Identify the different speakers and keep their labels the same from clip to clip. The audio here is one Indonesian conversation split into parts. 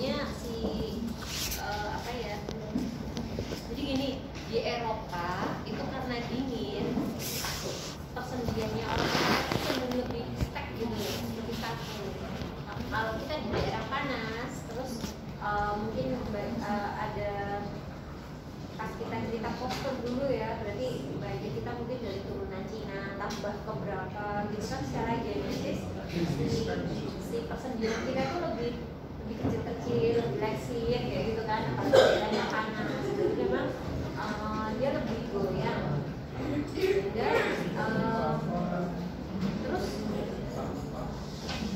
Speaker 1: jadinya si apa ya? Jadi gini, di Eropa itu karena dingin, persendiannya orang itu lebih stack gitu ya, lebih satu. Kalau kita di daerah panas, terus mungkin ada pas kita cerita postur dulu ya, berarti bayi kita mungkin dari turunan Cina tambah ke berapa gitu kan, secara genetis si persendian kita itu lebih kecil-kecil, lebih leksin kayak gitu kan, apalagi daerahnya panas, jadi memang dia lebih goyang. Dan terus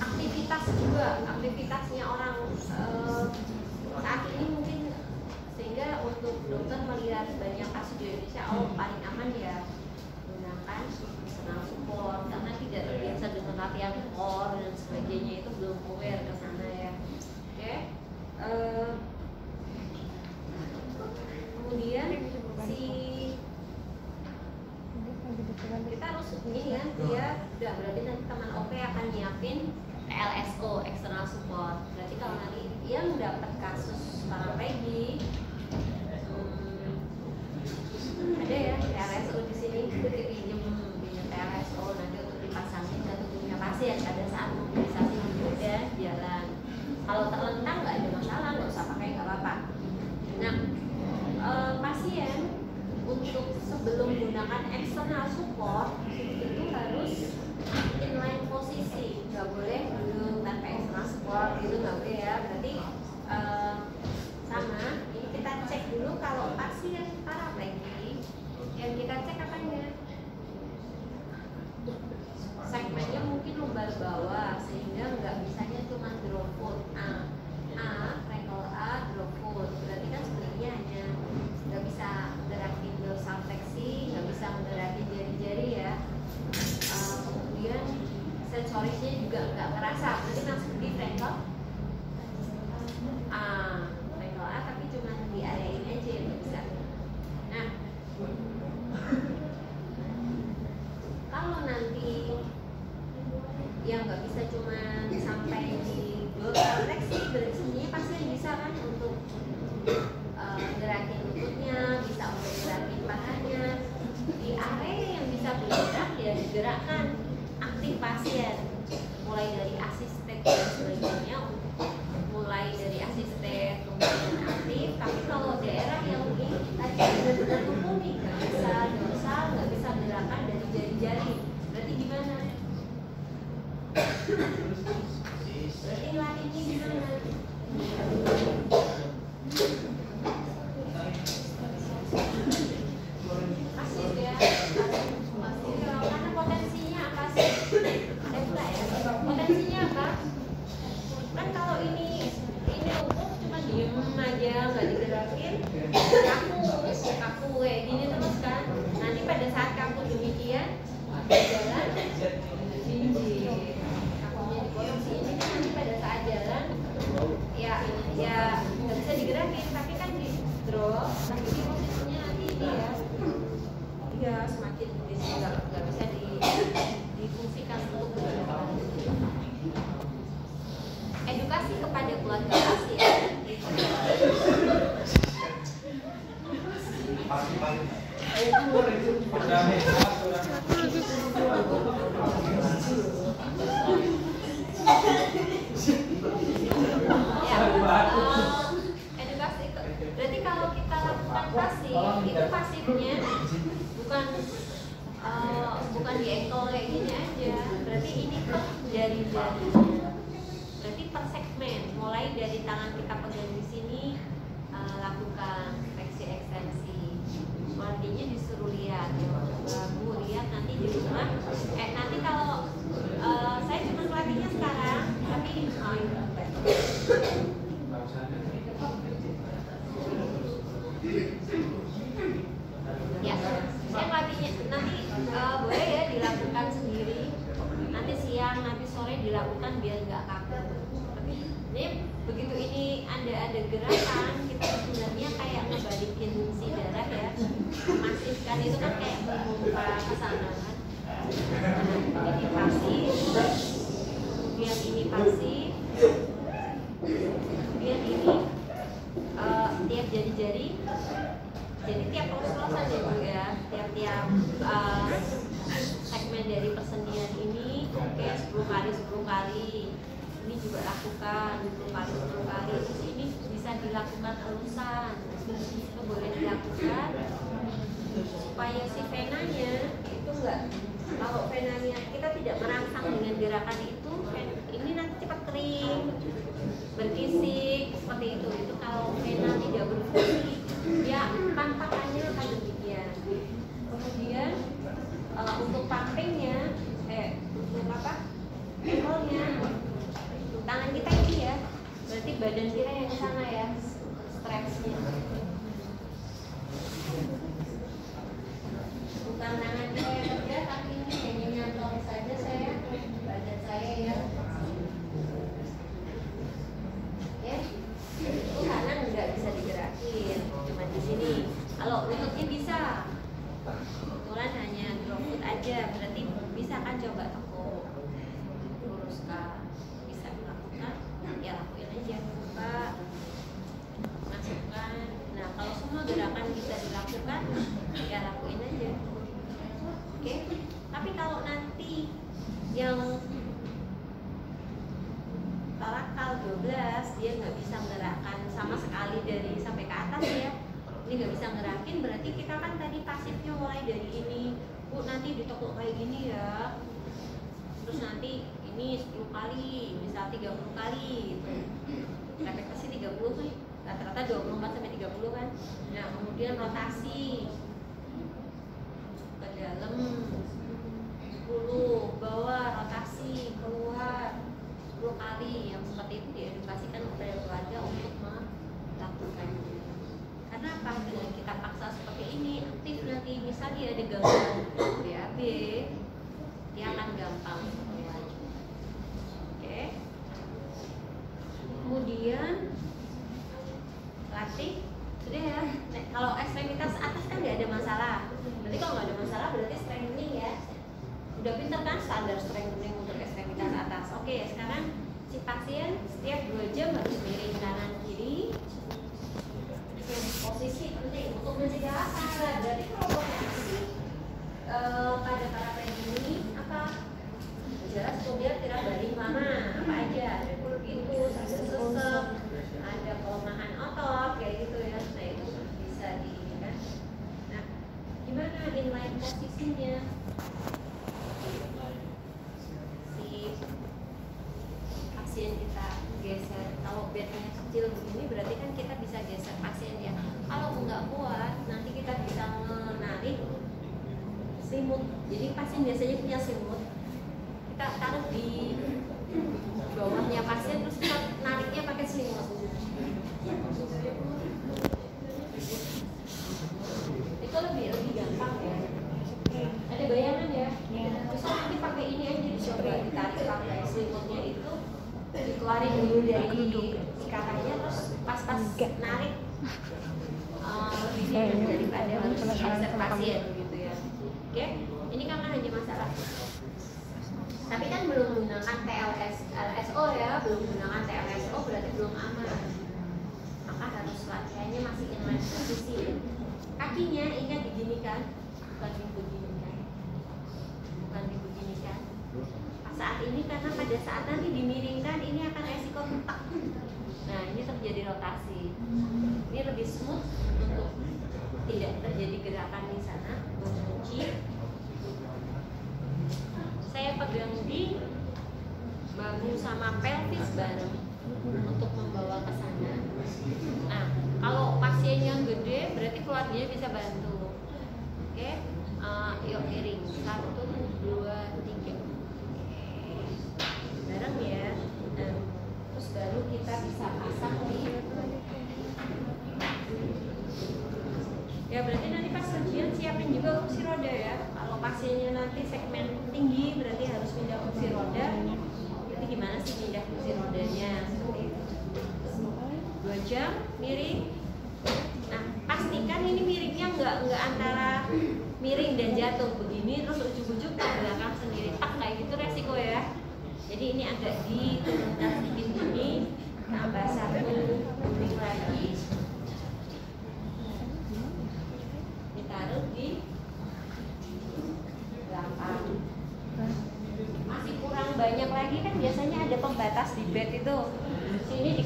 Speaker 1: aktivitas juga, aktivitasnya orang saat ini mungkin, sehingga untuk dokter melihat banyak kasus di Indonesia, paling aman ya menggunakan personal support karena tidak terbiasa dengan latihan core dan sebagainya, itu belum aware ke sana ya. Oke. Kemudian kita harus ini kan, dia udah berarti nanti teman OP akan nyiapin LSO, external support. Berarti kalau nanti yang dapat kasus paraplegia, ada ya LSO di sini, itu dipinjam LSO nanti untuk dipasangin ke tubuhnya pasien pada saat mobilisasi udah jalan. Kalau terlentang nggak ada masalah, nggak usah pakai, nggak apa-apa. Nah, pasien untuk sebelum menggunakan external support itu harus inline posisi, nggak boleh duduk tanpa external support gitu, nggak boleh ya. Berarti sama ini kita cek dulu kalau pasien paraplegia yang kita cek apanya, segmennya mungkin lumbar bawah sehingga nggak bisanya cuma drop foot rekor A drop foot, berarti kan sebenarnya hanya nggak bisa gerakin dorsal fleksi, nggak bisa gerakin jari-jari ya. Kemudian sensorisnya juga nggak kerasa, berarti masuk di rekor A tapi cuma di area ini aja yang nggak bisa. Nah, kalau nanti yang nggak bisa cuma sampai di dorsal fleksi, berarti pasien bisa kan untuk gerakin lututnya, bisa untuk gerakin pahanya. Di area yang bisa bergerak ya digerakkan, aktif pasien, mulai dari asisten dan sebagainya, mulai dari asisten kemudian aktif. Tapi kalau daerah yang ini tadi benar-benar mumpuni, nggak bisa dorsal, nggak bisa gerakan dari jari-jari, berarti gimana? Berarti latihnya gimana? Pasif ya, pasif. Karena potensinya apa sih? Enggak ya. Potensinya apa? Kan kalau ini umum cuma diem aja, nggak digerakin, kaku kayak gini terus kan. Nanti pada saat kaku demikian jalan jinjit, kakunya dipotong sih ini kan nanti pada saat jalan ya nggak bisa digerakin, tapi kan di drop, tapi di posisinya nanti ini ya semakin nggak bisa difungsikan untuk bergerak. Edukasi kepada keluarga pasien. Edukasi berarti kalau kita lakukan pasif, itu pasifnya bukan di ankle kayak gini aja, berarti ini per jari-jarinya, berarti per segmen, mulai dari tangan kita pegang di sini, lakukan fleksi ekstensi, artinya disuruh lihat, Bu lihat nanti di rumah, nanti kalau saya cuma pelatihnya sekarang, tapi ya, saya pelatihnya nanti boleh ya dilakukan sendiri. Nanti siang, nanti sore dilakukan biar nggak kaku. Tapi ini begitu ini ada gerakan, kita sebenarnya kayak ngebalikin si darah ya. Masifkan itu kan kayak memompa ke sana kan. Ini pasif, kemudian ini pasif, kemudian ini jari-jari. Jadi tiap los-losan ya Bu ya, tiap-tiap segmen dari persendian ini, oke, 10 kali 10 kali. Ini juga lakukan 10 kali 10 kali. Terus ini bisa dilakukan elusan, itu boleh dilakukan supaya si venanya itu enggak, kalau venanya kita tidak merangsang dengan gerakan itu, ini nanti cepat kering, berkisik seperti itu. Itu kalau vena tidak berfungsi, ya tampakannya akan demikian. Kemudian untuk pumpingnya, untuk apa? Ekolnya, tangan kita ini ya, berarti badan kita yang ke sana ya, stretchnya. Bukan tangan kita yang kerja, tapi ini hanya nyantol saja saya, badan saya ya. Ya, itu kanan nggak bisa digerakin, cuma di sini. Kalau lututnya bisa, kebetulan hanya drop foot aja, berarti bisa kan coba tekuk, luruskan, bisa dilakukan, ya lakuin aja, buka, masukkan. Nah kalau semua gerakan bisa dilakukan, ya lakuin aja. Oke, tapi kalau nanti yang tarakal 12 dia nggak bisa menggerakkan sama sekali dari sampai ke atas ya, ini nggak bisa ngerakin, berarti kita kan tadi pasifnya mulai dari ini, Bu nanti ditekuk kayak gini ya, terus nanti ini 10 kali, misal 30 kali gitu. Repetisi 30 tuh rata-rata 24 sampai 30 kan. Nah kemudian rotasi ke dalam 10, bawah, rotasi keluar 10 kali. Yang seperti itu diedukasikan kepada keluarga untuk melakukannya. Karena apa? Dengan kita paksa seperti ini, aktif nanti misalnya ada gangguan BAB, dia akan gampang lagi. Oke. Kemudian latih sudah ya. Nah, kalau ekstremitas atas kan nggak ada masalah. Berarti kalau nggak ada masalah berarti strengthening ya. Udah pinter kan standar strengthening untuk ekstremitas atas. Oke, sekarang si pasien setiap 2 jam harus miring kanan kiri. Posisi penting untuk mencegah apa? Berarti kalau posisi pada para ini apa? Jelas kemudian tidak baring lama, apa aja? Ada itu, ada sesek, ada pelemahan otot kayak gitu ya. Nah itu bisa di kan. Nah gimana inline posisinya? Si pasien kita geser, kalau bednya kecil begini berarti kan kita bisa geser pasien ya. Kalau nggak kuat nanti kita bisa menarik selimut. Jadi pasien biasanya punya selimut, kita taruh di bawahnya pasien terus kita nariknya pakai selimut. Itu lebih gampang ya. Ada bayangan ya. Terus nanti pakai ini aja dicoba ditarik pakai selimutnya itu, dikeluarin dulu dari ikatannya terus pas-pas narik lebih ringan daripada harus geser pasien gitu ya. Oke, ini karena hanya masalah. Tapi kan belum menggunakan LSO ya, belum menggunakan TLSO berarti belum aman. Maka harus latihannya masih inline posisi. Kakinya ingat diginikan, bukan dibeginikan. Bukan dibeginikan. Saat ini karena pada saat nanti dimiringkan ini akan resiko retak. Nah ini terjadi rotasi. Ini lebih smooth untuk tidak terjadi gerakan di sana. Kunci. Saya pegang di bahu sama pelvis bareng untuk membawa ke sana. Nah kalau pasien yang gede berarti keluarganya bisa bantu. Oke, yuk miring 1, 2, 3. Bareng ya. Nah, terus baru kita bisa pasang di ya berarti nanti pas ujian siapin juga kursi roda ya. Kalau pasiennya nanti segmen tinggi berarti harus pindah kursi roda. Berarti gimana sih pindah kursi rodanya? Seperti itu. 2 jam miring. Nah pastikan ini miringnya nggak antara miring dan jatuh begini terus ujung-ujung ke belakang sendiri tak kayak gitu resiko ya. Jadi ini agak diturunkan sedikit ini, tambah 1 miring lagi.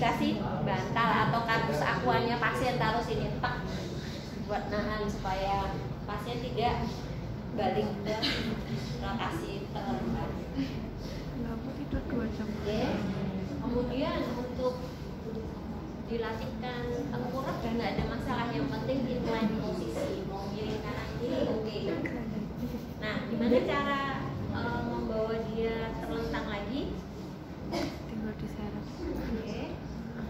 Speaker 1: dikasih bantal atau kardus aquanya, pasien taruh sini tak buat nahan supaya pasien tidak balik ke lokasi terlentang.
Speaker 2: Kenapa tidur 2 jam?
Speaker 1: Kemudian untuk dilatihkan tengkurap dan nggak ada masalah, yang penting incline posisi, mau miring kanan kiri oke. Nah, gimana cara membawa dia terlentang lagi?
Speaker 2: Tinggal diseret.
Speaker 1: Oke.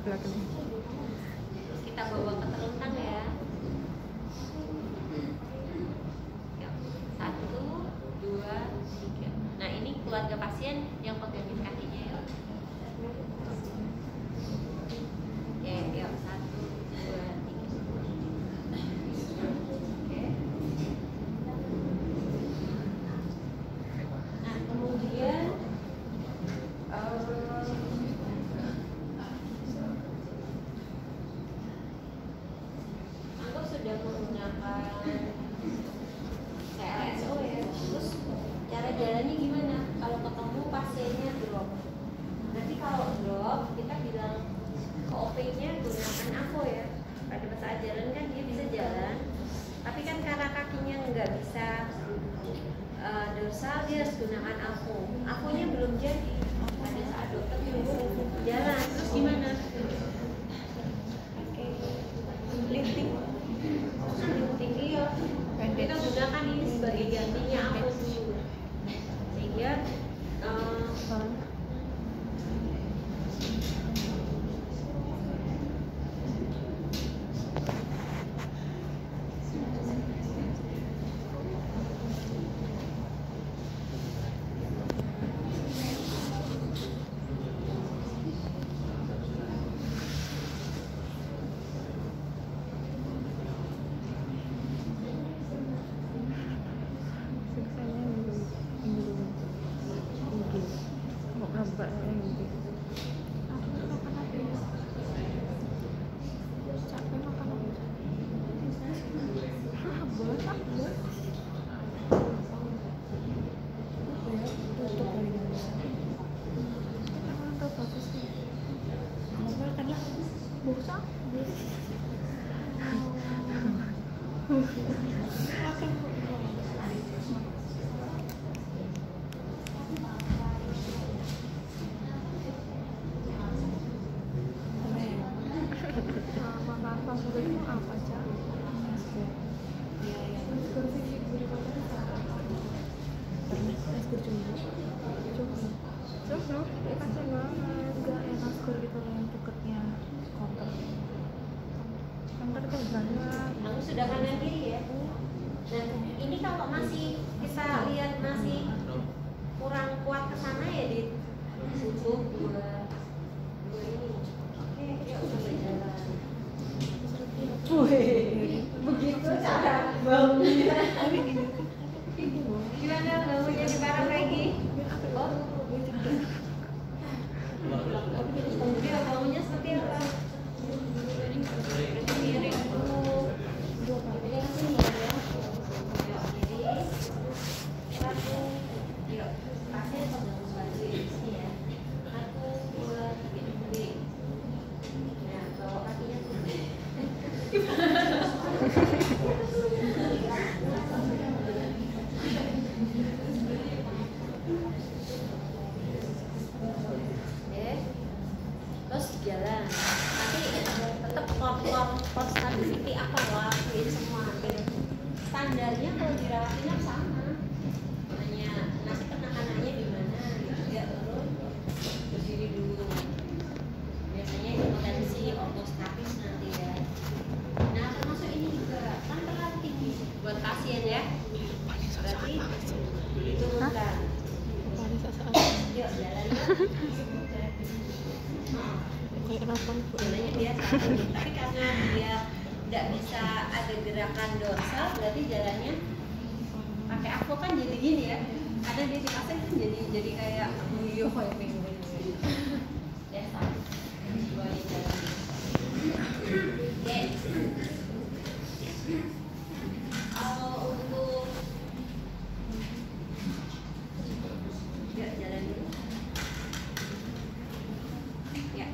Speaker 2: Belakang.
Speaker 1: Kita bawa ke terlentang ya. Yuk, 1, 2, 3. Nah, ini keluarga pasien yang pegangin kakinya ya. Oke, yuk 1, 2, 3. Oke. Nah, kemudian anggap sudah menggunakan CLSO ya. Terus cara jalannya gimana? Kalau ketemu pasiennya drop. Nanti kalau drop kita bilang ke OP-nya gunakan AVO ya. Pada saat jalan kan dia bisa jalan, tapi kan karena kakinya nggak bisa dorsal, dia harus gunakan AVO. AVO-nya belum jadi. Pada saat dokter nyuruh jalan, terus gimana? Pakai lifting. Lifting dia. Kita gunakan ini sebagai gantinya AVO dulu. Sehingga aku sudah kanan kiri ya. Nah, ini kalau masih kita lihat masih kurang kuat ke sana ya di tutup dua ini. Oke, yuk sampai jalan. Wih, begitu cara bangunnya. Gimana bangunnya di barang lagi? Oh, dia bangunnya seperti apa? Miring dulu. Miring sini ya. Yuk, kiri. 1, yuk. Pasien pegang baju di sini ya. 1, 2, 3, miring. Nah, bawa kakinya sini. Terus jalan, tapi tetap core stability apa lakuin semua hampir standarnya kalau dirawat inap sama, hanya nanti penekanannya di mana gitu ya. Terus berdiri dulu, biasanya potensi ortostapis nanti ya. Nah, termasuk ini juga kan terlatih buat pasien ya, berarti diturunkan. Yuk jalan yuk. Jalannya biasa, tapi karena dia tidak bisa ada gerakan dorsal, berarti jalannya pakai AVO kan jadi gini ya, karena dia dipasang kan jadi kayak yo kayak penguin ya sama buat jalan. Oke, untuk yuk jalan dulu ya.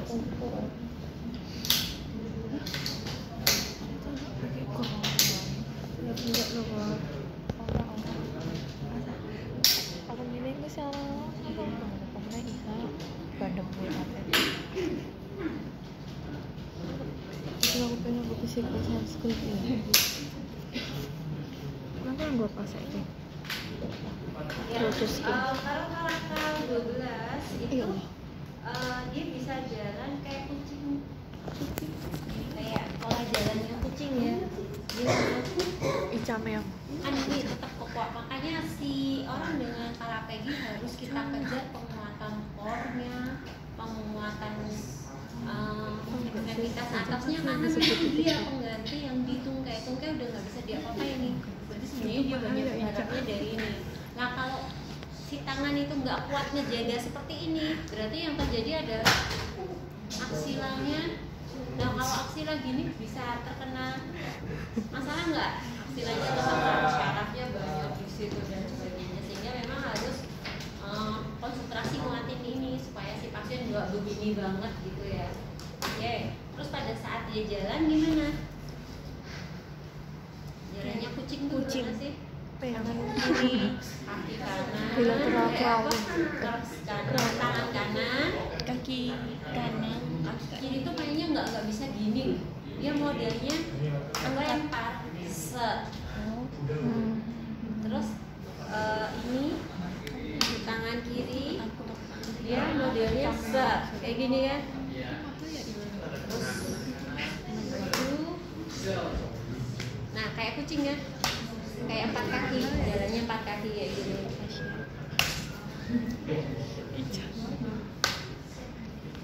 Speaker 2: pakai korong. Enggak loh, Bang. Aku ini ke sana. Pokoknya bisa bandem buat apa. Itu aku pengen buat physical sunscreen ya. Kenapa yang gue pakai ini?
Speaker 1: Ya,
Speaker 2: Lotus skin.
Speaker 1: kalau karakter 12 itu
Speaker 2: Iya.
Speaker 1: dia bisa jalan kayak kucing, kayak pola jalannya kucing ya. Dia
Speaker 2: Icamel.
Speaker 1: kan ini tetap kokoh, makanya si orang dengan parapegi harus kita kejar penguatan core-nya, penguatan aktivitas atasnya, karena memang dia pengganti yang di tungkai udah nggak bisa diapa-apain nih. Berarti sebenarnya dia banyak berharapnya dari ini. Nah kalau si tangan itu nggak kuat ngejaga seperti ini, berarti yang terjadi adalah aksilanya. Nah kalau aksila gini bisa terkena masalah nggak? Aksilanya terkena syarafnya banyak di situ dan sebagainya, sehingga memang harus konsentrasi nguatin ini supaya si pasien nggak begini banget gitu ya. Oke, terus pada saat dia jalan gimana? Jalannya kucing tuh gimana sih?
Speaker 2: Tangan
Speaker 1: Kiri, kaki kanan,
Speaker 2: bilateral crawling.
Speaker 1: tangan kanan,
Speaker 2: Kaki kanan.
Speaker 1: kaki kiri tuh kayaknya nggak bisa gini. Dia modelnya melempar, set. Terus ini tangan kiri, dia modelnya set, kayak gini kan? Terus maju. Nah kayak kucing kan? Kayak 4 kaki, jalannya 4 kaki kayak gini.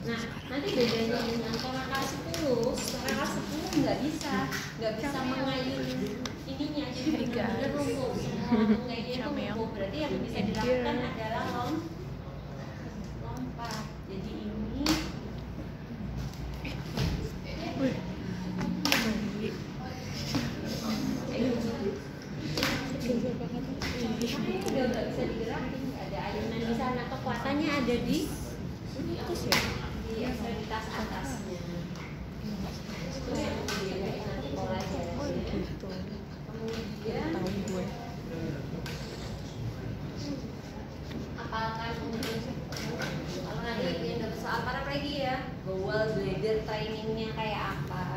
Speaker 1: Nah, nanti bedanya dengan torakal 10 nggak bisa mengayun ininya, jadi benar-benar lumpuh, semua tungainya itu lumpuh. Berarti yang bisa dilakukan adalah lompat. Jadi ini udah nggak bisa digerakin, nggak ada ayunan di sana. Kekuatannya ada di atas ya, di ekstremitas atasnya. Itu yang dibedain nanti pola jalannya. Kemudian apakah kalau nanti yang dapat soal para lagi ya, bowel bladder trainingnya kayak apa?